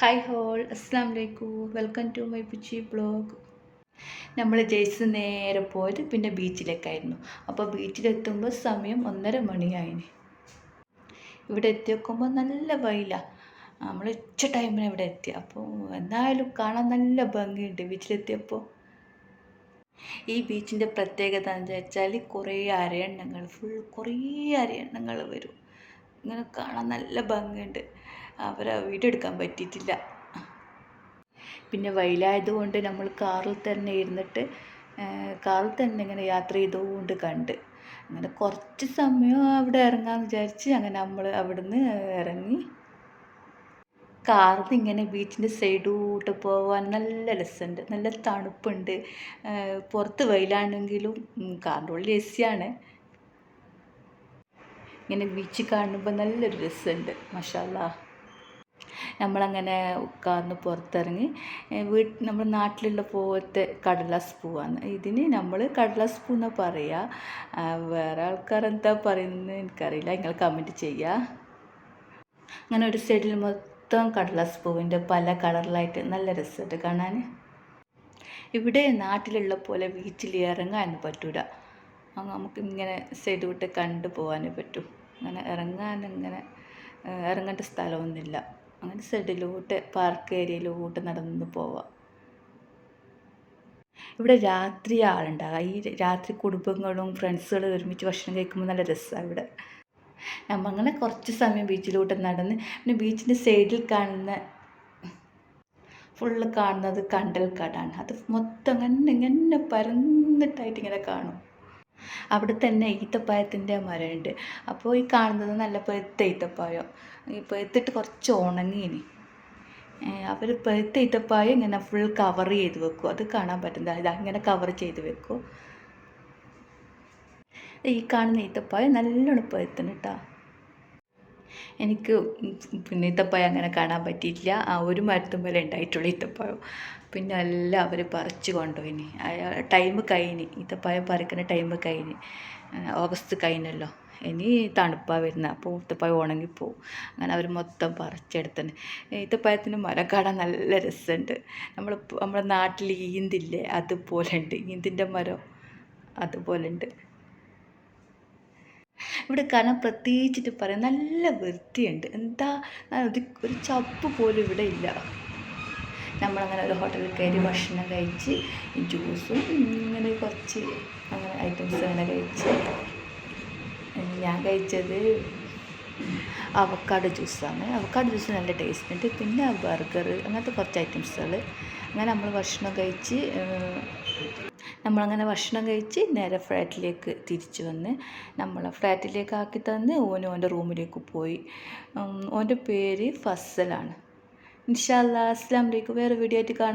Hi whole അസ്സാം വലൈക്കും welcome to my പുച്ചി blog. നമ്മൾ ജയ്സ് നേരെ പോയത് പിന്നെ ബീച്ചിലേക്കായിരുന്നു. അപ്പോൾ ബീച്ചിലെത്തുമ്പോൾ സമയം 1:30 ഇവിടെ എത്തി നോക്കുമ്പോൾ നല്ല വെയിലാണ്. നമ്മൾ ഉച്ച ടൈമിന് ഇവിടെ എത്തി. അപ്പോൾ എന്തായാലും കാണാൻ നല്ല ഭംഗിയുണ്ട് ബീച്ചിലെത്തിയപ്പോൾ. ഈ ബീച്ചിൻ്റെ പ്രത്യേകത എന്താ വെച്ചാൽ കുറേ അരയണ്ണങ്ങൾ കുറേ അരയണ്ണങ്ങൾ വരും. ഇങ്ങനെ കാണാൻ നല്ല ഭംഗിയുണ്ട്. അവരെ വീഡിയോ എടുക്കാൻ പറ്റിയിട്ടില്ല. പിന്നെ വെയിലായതുകൊണ്ട് നമ്മൾ കാറിൽ തന്നെ ഇരുന്നിട്ട് കാറിൽ തന്നെ ഇങ്ങനെ യാത്ര ചെയ്തുകൊണ്ട് കണ്ട് അങ്ങനെ കുറച്ച് സമയം അവിടെ ഇറങ്ങാമെന്ന് വിചാരിച്ച് അങ്ങനെ നമ്മൾ അവിടുന്ന് ഇറങ്ങി കാറിൽ നിന്ന് ഇങ്ങനെ ബീച്ചിൻ്റെ സൈഡോട്ട് പോകാൻ നല്ല രസമുണ്ട്. നല്ല തണുപ്പുണ്ട്. പുറത്ത് വെയിലാണെങ്കിലും കാറിൻ്റെ ഉള്ളിൽ എ സിയാണ്. ഇങ്ങനെ ബീച്ച് കാണുമ്പോൾ നല്ലൊരു രസമുണ്ട്. മാഷാ അല്ലാ. നമ്മളങ്ങനെ കാറിന് പുറത്തിറങ്ങി നമ്മുടെ നാട്ടിലുള്ള പോലത്തെ കടലാസ് പൂവാണ്. ഇതിന് നമ്മൾ കടലാസ് പൂ എന്നാണ് പറയുക. വേറെ ആൾക്കാർ എന്താ പറയുന്നത് എനിക്കറിയില്ല. നിങ്ങൾ കമൻറ്റ് ചെയ്യുക. അങ്ങനെ ഒരു സൈഡിൽ മൊത്തം കടലാസ് പൂവിൻ്റെ പല കളറിലായിട്ട് നല്ല രസമായിട്ട് കാണാൻ. ഇവിടെ നാട്ടിലുള്ള പോലെ ബീച്ചിൽ ഇറങ്ങാനൊന്നും പറ്റൂല. നമുക്ക് ഇങ്ങനെ സൈഡ് വിട്ട് കണ്ടു പോകാനേ പറ്റൂ. അങ്ങനെ ഇറങ്ങേണ്ട സ്ഥലമൊന്നുമില്ല. അങ്ങനെ സൈഡിലോട്ട് പാർക്ക് ഏരിയയിലോട്ട് നടന്ന് പോവാം. ഇവിടെ രാത്രി ആളുണ്ടാകുക. ഈ രാത്രി കുടുംബങ്ങളും ഫ്രണ്ട്സുകളും ഒരുമിച്ച് ഭക്ഷണം കഴിക്കുമ്പോൾ നല്ല രസമാണ് ഇവിടെ. നമ്മൾ അങ്ങനെ കുറച്ച് സമയം ബീച്ചിലോട്ട് നടന്ന് പിന്നെ ബീച്ചിൻ്റെ സൈഡിൽ ഫുള്ള് കാണുന്നത് കണ്ടൽക്കാടാണ്. അത് മൊത്തം ഇങ്ങനെ പരന്നിട്ടായിട്ട് ഇങ്ങനെ കാണും. അവിടെ തന്നെ ഈത്തപ്പഴത്തിൻ്റെ മരമുണ്ട്. അപ്പോൾ ഈ കാണുന്നത് നല്ല പഴുത്ത ഈത്തപ്പഴം. ഈ പഴുത്തിട്ട് കുറച്ച് ഉണങ്ങിയിനി. അവർ പഴുത്ത ഈത്തപ്പഴം ഇങ്ങനെ ഫുൾ കവർ ചെയ്ത് വെക്കും. അത് കാണാൻ പറ്റുന്നത് ഇങ്ങനെ കവർ ചെയ്ത് വെക്കും. ഈ കാണുന്ന ഈത്തപ്പഴം നല്ലോണം പഴുത്തിന് കേട്ടോ. എനിക്ക് പിന്നെ ഈത്തപ്പഴം അങ്ങനെ കാണാൻ പറ്റിയിട്ടില്ല. ഒരു മരത്തുമ്മേലെ ഉണ്ടായിട്ടുള്ള ഈത്തപ്പഴം. പിന്നെ എല്ലാം അവർ പറിച്ച് കൊണ്ടുപോയിനി. ടൈം കഴിഞ്ഞ് ഈത്തപ്പഴം പറിക്കുന്ന ടൈം കഴിഞ്ഞ്. ഓഗസ്റ്റ് കഴിഞ്ഞല്ലോ. ഇനി തണുപ്പാണ് വരുന്നത്. അപ്പോൾ ഈത്തപ്പഴം ഉണങ്ങിപ്പോവും. അങ്ങനെ അവർ മൊത്തം പറിച്ചെടുത്തന്നെ. ഈത്തപ്പഴത്തിന് മരം കാണാൻ നല്ല രസമുണ്ട്. നമ്മുടെ നാട്ടിൽ ഈന്തില്ലേ അതുപോലെ ഉണ്ട്. ഈന്തിൻ്റെ മരം അതുപോലെ ഉണ്ട്. ഇവിടെ കാണാൻ പ്രത്യേകിച്ചിട്ട് പറയാം നല്ല വൃത്തിയുണ്ട്. എന്താ ഒരു ചപ്പ് പോലും ഇവിടെ ഇല്ല. നമ്മളങ്ങനെ ഒരു ഹോട്ടലിൽ കയറി ഭക്ഷണം കഴിച്ച് ജ്യൂസും ഇങ്ങനെ കുറച്ച് അങ്ങനെ ഐറ്റംസ് അങ്ങനെ കഴിച്ച് ഞാൻ കഴിച്ചത് അവക്കാഡോ ജ്യൂസാണ്. അവക്കാഡോ ജ്യൂസ് നല്ല ടേസ്റ്റ് ഉണ്ട്. പിന്നെ ബർഗർ അങ്ങനത്തെ കുറച്ച് ഐറ്റംസുകൾ. അങ്ങനെ നമ്മൾ നമ്മളങ്ങനെ ഭക്ഷണം കഴിച്ച് നേരെ ഫ്ലാറ്റിലേക്ക് തിരിച്ചു വന്ന് നമ്മളെ ഫ്ലാറ്റിലേക്ക് ആക്കി തന്ന് ഓൻ്റെ റൂമിലേക്ക് പോയി. ഓൻ്റെ പേര് ഫസലാണ്. ഇൻഷാ അല്ലാ. അസ്സലാമു അലൈക്കും. വേറെ വീഡിയോ ആയിട്ട് കാണാം.